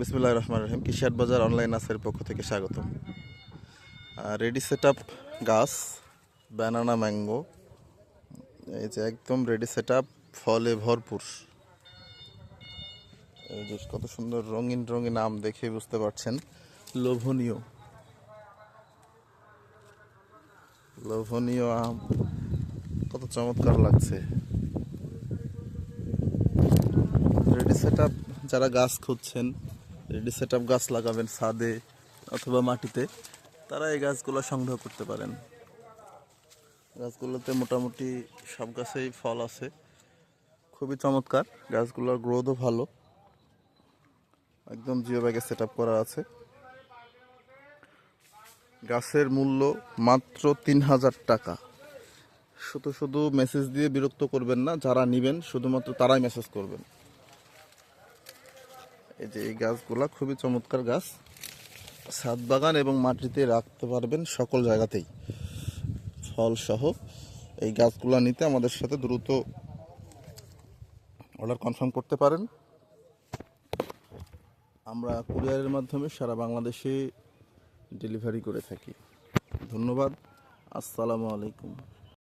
বিসমিল্লাহির রহমানির রহিম। কৃষি হাট বাজার অনলাইন নার্সারির পক্ষ থেকে স্বাগতম। রেডি সেটআপ গাছ, ব্যানানা ম্যাঙ্গো, এই যে একদম রেডি সেটআপ, ফলে ভরপুর। এই যে কত সুন্দর রঙিন রঙিন আম, দেখে বুঝতে পারছেন লোভনীয় লোভনীয় আম, কত চমৎকার লাগছে। রেডি সেটআপ যারা গাছ খুঁজছেন, রেডি সেটআপ গাছ লাগাবেন ছাদে অথবা মাটিতে, তারা এই গাছগুলো সংগ্রহ করতে পারেন। গাছগুলোতে মোটামুটি সব গাছেই ফল আছে, খুবই চমৎকার। গাছগুলোর গ্রোথও ভালো, একদম জিও ব্যাগে সেট আপ করা আছে। গাছের মূল্য মাত্র ৩,০০০ টাকা। শুধু শুধু মেসেজ দিয়ে বিরক্ত করবেন না, যারা নেবেন শুধুমাত্র তারাই মেসেজ করবেন। এই যে এই গাছগুলা খুবই চমৎকার গাছ, ছাদ বাগান এবং মাটিতে রাখতে পারবেন সকল জায়গাতেই, ফল সহ। এই গাছগুলো নিতে আমাদের সাথে দ্রুত অর্ডার কনফার্ম করতে পারেন। আমরা কুরিয়ারের মাধ্যমে সারা বাংলাদেশে ডেলিভারি করে থাকি। ধন্যবাদ। আসসালামু আলাইকুম।